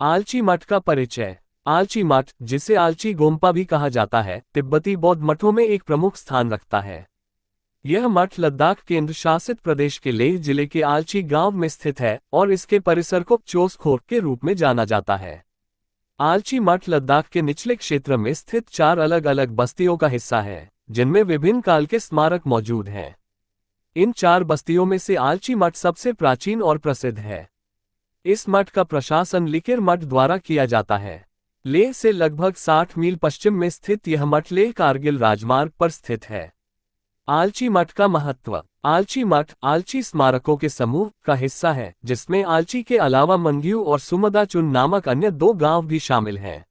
आलची मठ का परिचय। आलची मठ, जिसे आलची गोम्पा भी कहा जाता है, तिब्बती बौद्ध मठों में एक प्रमुख स्थान रखता है। यह मठ लद्दाख केंद्र शासित प्रदेश के लेह जिले के आलची गांव में स्थित है और इसके परिसर को चोसखोर के रूप में जाना जाता है। आलची मठ लद्दाख के निचले क्षेत्र में स्थित 4 अलग अलग बस्तियों का हिस्सा है, जिनमें विभिन्न काल के स्मारक मौजूद हैं। इन 4 बस्तियों में से आलची मठ सबसे प्राचीन और प्रसिद्ध है। इस मठ का प्रशासन लिकिर मठ द्वारा किया जाता है। लेह से लगभग 60 मील पश्चिम में स्थित यह मठ लेह कारगिल राजमार्ग पर स्थित है। आलची मठ का महत्व। आलची मठ आलची स्मारकों के समूह का हिस्सा है, जिसमें आलची के अलावा मंग्यू और सुमदाचुन नामक अन्य 2 गांव भी शामिल हैं।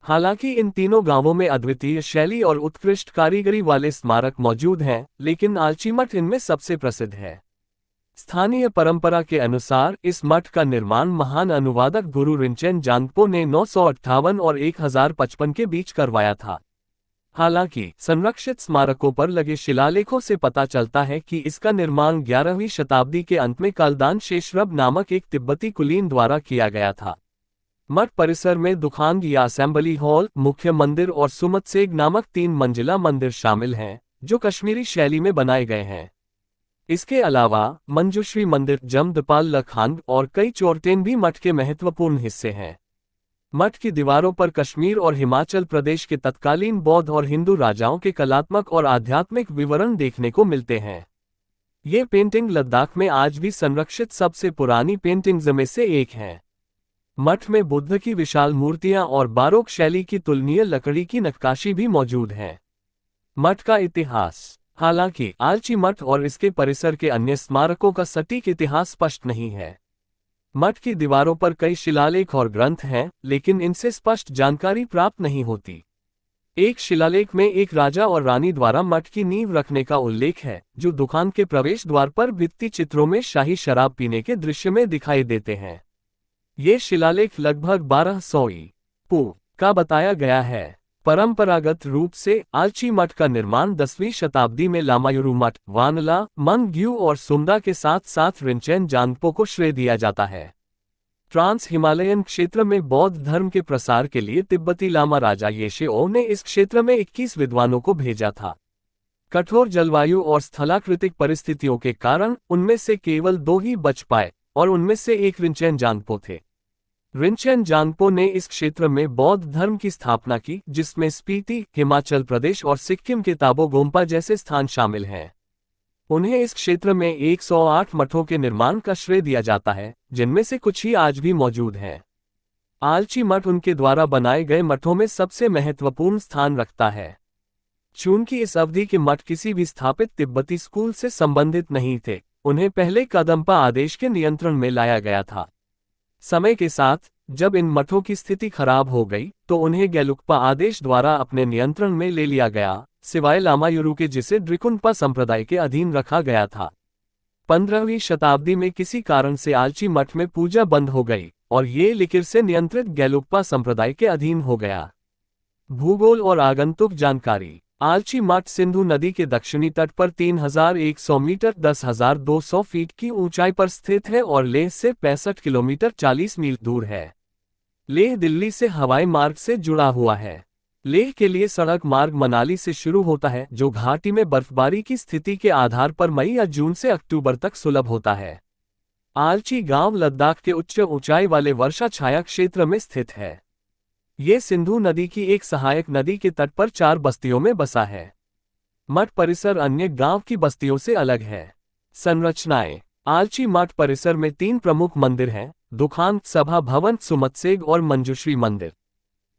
हालांकि इन तीनों गांवों में अद्वितीय शैली और उत्कृष्ट कारीगरी वाले स्मारक मौजूद हैं, लेकिन आलची मठ इनमें सबसे प्रसिद्ध है। स्थानीय परंपरा के अनुसार इस मठ का निर्माण महान अनुवादक गुरु रिंचेन जांगपो ने 958 और 1055 के बीच करवाया था। हालांकि संरक्षित स्मारकों पर लगे शिलालेखों से पता चलता है कि इसका निर्माण 11वीं शताब्दी के अंत में कालदान शेषरब नामक एक तिब्बती कुलीन द्वारा किया गया था। मठ परिसर में दुखांग या असेंबली हॉल, मुख्य मंदिर और सुमतसेग नामक 3 मंजिला मंदिर शामिल हैं, जो कश्मीरी शैली में बनाए गए हैं। इसके अलावा मंजुश्री मंदिर, जमदपाल लखांग और कई चोरटेन भी मठ के महत्वपूर्ण हिस्से हैं। मठ की दीवारों पर कश्मीर और हिमाचल प्रदेश के तत्कालीन बौद्ध और हिंदू राजाओं के कलात्मक और आध्यात्मिक विवरण देखने को मिलते हैं। ये पेंटिंग लद्दाख में आज भी संरक्षित सबसे पुरानी पेंटिंग्स में से एक है। मठ में बुद्ध की विशाल मूर्तियां और बारोक शैली की तुलनीय लकड़ी की नक्काशी भी मौजूद है। मठ का इतिहास। हालांकि आलची मठ और इसके परिसर के अन्य स्मारकों का सटीक इतिहास स्पष्ट नहीं है। मठ की दीवारों पर कई शिलालेख और ग्रंथ हैं, लेकिन इनसे स्पष्ट जानकारी प्राप्त नहीं होती। एक शिलालेख में एक राजा और रानी द्वारा मठ की नींव रखने का उल्लेख है, जो दुकान के प्रवेश द्वार पर भित्ति चित्रों में शाही शराब पीने के दृश्य में दिखाई देते हैं। ये शिलालेख लगभग 1200 ईसा का बताया गया है। परंपरागत रूप से आलची मठ का निर्माण 10वीं शताब्दी में लामायुरु मठ, वानला, मंग्यू और सुमदा के साथ साथ रिंचेन जांगपो को श्रेय दिया जाता है। ट्रांस हिमालयन क्षेत्र में बौद्ध धर्म के प्रसार के लिए तिब्बती लामा राजा येशेओ ने इस क्षेत्र में 21 विद्वानों को भेजा था। कठोर जलवायु और स्थलाकृतिक परिस्थितियों के कारण उनमें से केवल 2 ही बच पाए और उनमें से एक रिंचेन जांगपो थे। रिंचेन जांगपो ने इस क्षेत्र में बौद्ध धर्म की स्थापना की, जिसमें स्पीति, हिमाचल प्रदेश और सिक्किम के ताबो गोम्पा जैसे स्थान शामिल हैं। उन्हें इस क्षेत्र में 108 मठों के निर्माण का श्रेय दिया जाता है, जिनमें से कुछ ही आज भी मौजूद हैं। आलची मठ उनके द्वारा बनाए गए मठों में सबसे महत्वपूर्ण स्थान रखता है। चूंकि इस अवधि के मठ किसी भी स्थापित तिब्बती स्कूल से संबंधित नहीं थे, उन्हें पहले कदम्पा आदेश के नियंत्रण में लाया गया था। समय के साथ जब इन मठों की स्थिति खराब हो गई, तो उन्हें गेलुक्पा आदेश द्वारा अपने नियंत्रण में ले लिया गया, सिवाय लामायुरु के, जिसे ड्रिकुन्पा संप्रदाय के अधीन रखा गया था। 15वीं शताब्दी में किसी कारण से आलची मठ में पूजा बंद हो गई और ये लिकिर से नियंत्रित गेलुक्पा संप्रदाय के अधीन हो गया। भूगोल और आगंतुक जानकारी। आलची मठ सिंधु नदी के दक्षिणी तट पर 3100 मीटर 10,200 फीट की ऊंचाई पर स्थित है और लेह से 65 किलोमीटर 40 मील दूर है। लेह दिल्ली से हवाई मार्ग से जुड़ा हुआ है। लेह के लिए सड़क मार्ग मनाली से शुरू होता है, जो घाटी में बर्फबारी की स्थिति के आधार पर मई या जून से अक्टूबर तक सुलभ होता है। आलची गांव लद्दाख के उच्च ऊंचाई वाले वर्षा छाया क्षेत्र में स्थित है। ये सिंधु नदी की एक सहायक नदी के तट पर 4 बस्तियों में बसा है। मठ परिसर अन्य गांव की बस्तियों से अलग है। संरचनाएं। आलची मठ परिसर में 3 प्रमुख मंदिर हैं: दुखांग, सभा भवन, सुमतसेग और मंजुश्री मंदिर।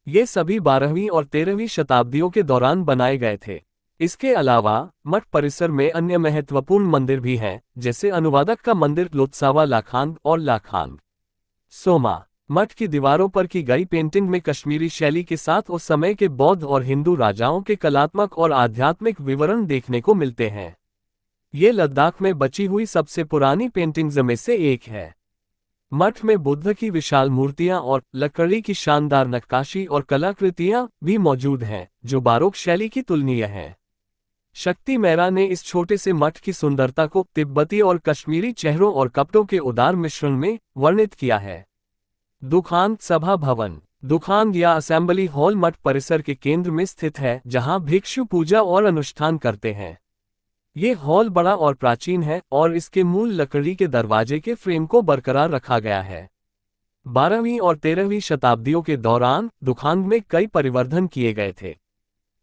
ये सभी 12वीं और 13वीं शताब्दियों के दौरान बनाए गए थे। इसके अलावा मठ परिसर में अन्य महत्वपूर्ण मंदिर भी हैं, जैसे अनुवादक का मंदिर, लोत्सावा लाखांग और लाखांग सोमा। मठ की दीवारों पर की गई पेंटिंग में कश्मीरी शैली के साथ उस समय के बौद्ध और हिंदू राजाओं के कलात्मक और आध्यात्मिक विवरण देखने को मिलते हैं। ये लद्दाख में बची हुई सबसे पुरानी पेंटिंग्स में से एक है। मठ में बुद्ध की विशाल मूर्तियां और लकड़ी की शानदार नक्काशी और कलाकृतियां भी मौजूद हैं, जो बारोक शैली की तुलनीय हैं। शक्ति मेहरा ने इस छोटे से मठ की सुंदरता को तिब्बती और कश्मीरी चेहरों और कपड़ों के उदार मिश्रण में वर्णित किया है। दुखान सभा भवन। दुखान या असेंबली हॉल मठ परिसर के केंद्र में स्थित है, जहां भिक्षु पूजा और अनुष्ठान करते हैं। ये हॉल बड़ा और प्राचीन है और इसके मूल लकड़ी के दरवाजे के फ्रेम को बरकरार रखा गया है। 12वीं और 13वीं शताब्दियों के दौरान दुखान में कई परिवर्धन किए गए थे।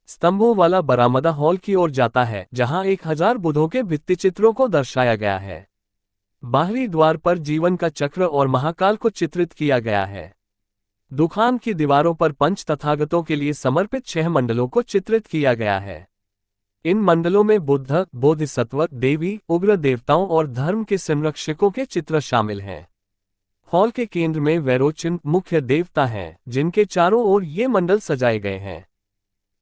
स्तंभों वाला बरामदा हॉल की ओर जाता है, जहां 1000 बुद्धों के भित्तिचित्रों को दर्शाया गया है। बाहरी द्वार पर जीवन का चक्र और महाकाल को चित्रित किया गया है। दुखान की दीवारों पर पंच तथागतों के लिए समर्पित 6 मंडलों को चित्रित किया गया है। इन मंडलों में बुद्ध, बोधिसत्व, देवी, उग्र देवताओं और धर्म के संरक्षकों के चित्र शामिल हैं। हॉल के केंद्र में वैरोचिन मुख्य देवता हैं, जिनके चारों ओर ये मंडल सजाए गए हैं।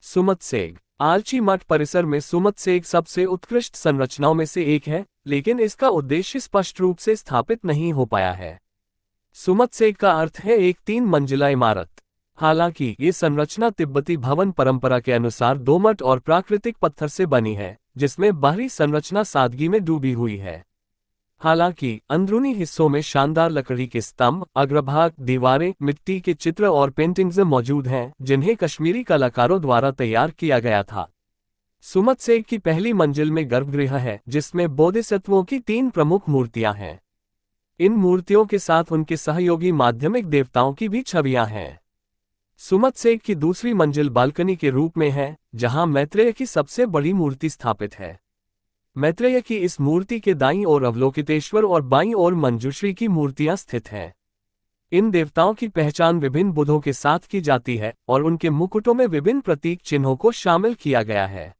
सुमतसेग। आलची मठ परिसर में सुमतसेग सबसे उत्कृष्ट संरचनाओं में से एक है, लेकिन इसका उद्देश्य स्पष्ट रूप से स्थापित नहीं हो पाया है। सुमतसेग का अर्थ है एक 3 मंजिला इमारत। हालांकि ये संरचना तिब्बती भवन परंपरा के अनुसार दोमट और प्राकृतिक पत्थर से बनी है, जिसमें बाहरी संरचना सादगी में डूबी हुई है। हालांकि अंदरूनी हिस्सों में शानदार लकड़ी के स्तंभ, अग्रभाग, दीवारें, मिट्टी के चित्र और पेंटिंग्स मौजूद हैं, जिन्हें कश्मीरी कलाकारों द्वारा तैयार किया गया था। सुमतसेग की पहली मंजिल में गर्भगृह है, जिसमें बोधिसत्वों की 3 प्रमुख मूर्तियां हैं। इन मूर्तियों के साथ उनके सहयोगी माध्यमिक देवताओं की भी छवियां हैं। सुमतसेग की दूसरी मंजिल बालकनी के रूप में है, जहां मैत्रेय की सबसे बड़ी मूर्ति स्थापित है। मैत्रेय की इस मूर्ति के दाईं ओर अवलोकितेश्वर और बाईं ओर मंजूश्री की मूर्तियां स्थित हैं। इन देवताओं की पहचान विभिन्न बुद्धों के साथ की जाती है और उनके मुकुटों में विभिन्न प्रतीक चिन्हों को शामिल किया गया है।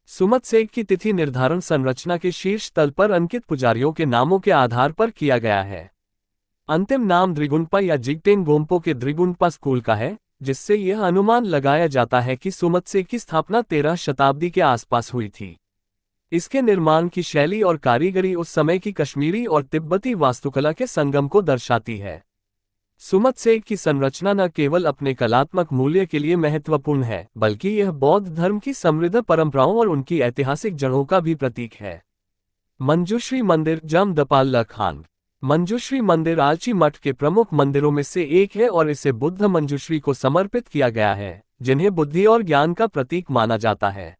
सुमतसेग की तिथि निर्धारण संरचना के शीर्ष तल पर अंकित पुजारियों के नामों के आधार पर किया गया है। अंतिम नाम द्रिगुणपा या जिगटेन गोम्पो के द्रिगुणपा स्कूल का है, जिससे यह अनुमान लगाया जाता है कि सुमतसेग की स्थापना 13 शताब्दी के आसपास हुई थी। इसके निर्माण की शैली और कारीगरी उस समय की कश्मीरी और तिब्बती वास्तुकला के संगम को दर्शाती है। सुमतसेग की संरचना न केवल अपने कलात्मक मूल्य के लिए महत्वपूर्ण है, बल्कि यह बौद्ध धर्म की समृद्ध परंपराओं और उनकी ऐतिहासिक जड़ों का भी प्रतीक है। मंजूश्री मंदिर जमदपाल खान। मंजूश्री मंदिर आलची मठ के प्रमुख मंदिरों में से एक है और इसे बुद्ध मंजूश्री को समर्पित किया गया है, जिन्हें बुद्धि और ज्ञान का प्रतीक माना जाता है।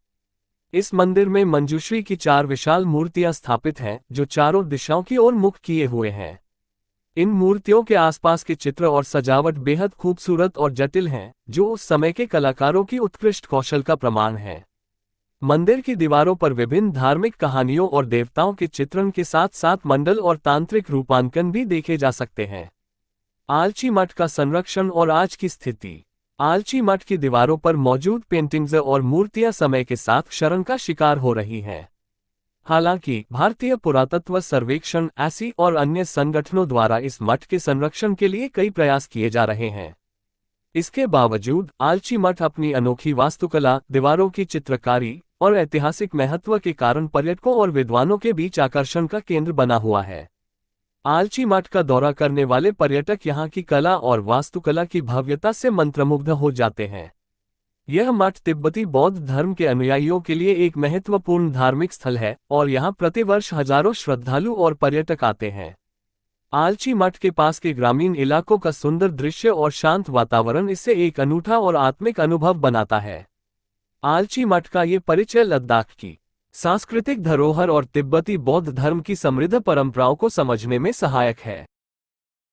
इस मंदिर में मंजूश्री की 4 विशाल मूर्तियां स्थापित हैं, जो चारों दिशाओं की ओर मुख किए हुए हैं। इन मूर्तियों के आसपास के चित्र और सजावट बेहद खूबसूरत और जटिल हैं, जो उस समय के कलाकारों की उत्कृष्ट कौशल का प्रमाण है। मंदिर की दीवारों पर विभिन्न धार्मिक कहानियों और देवताओं के चित्रण के साथ साथ मंडल और तांत्रिक रूपांकन भी देखे जा सकते हैं। आलची मठ का संरक्षण और आज की स्थिति। आलची मठ की दीवारों पर मौजूद पेंटिंग्स और मूर्तियां समय के साथ क्षरण का शिकार हो रही हैं। हालांकि भारतीय पुरातत्व सर्वेक्षण ऐसी और अन्य संगठनों द्वारा इस मठ के संरक्षण के लिए कई प्रयास किए जा रहे हैं। इसके बावजूद आलची मठ अपनी अनोखी वास्तुकला, दीवारों की चित्रकारी और ऐतिहासिक महत्व के कारण पर्यटकों और विद्वानों के बीच आकर्षण का केंद्र बना हुआ है। आलची मठ का दौरा करने वाले पर्यटक यहाँ की कला और वास्तुकला की भव्यता से मंत्रमुग्ध हो जाते हैं। यह मठ तिब्बती बौद्ध धर्म के अनुयायियों के लिए एक महत्वपूर्ण धार्मिक स्थल है और यहाँ प्रतिवर्ष हजारों श्रद्धालु और पर्यटक आते हैं। आलची मठ के पास के ग्रामीण इलाकों का सुंदर दृश्य और शांत वातावरण इसे एक अनूठा और आत्मिक अनुभव बनाता है। आलची मठ का ये परिचय लद्दाख की सांस्कृतिक धरोहर और तिब्बती बौद्ध धर्म की समृद्ध परंपराओं को समझने में सहायक है।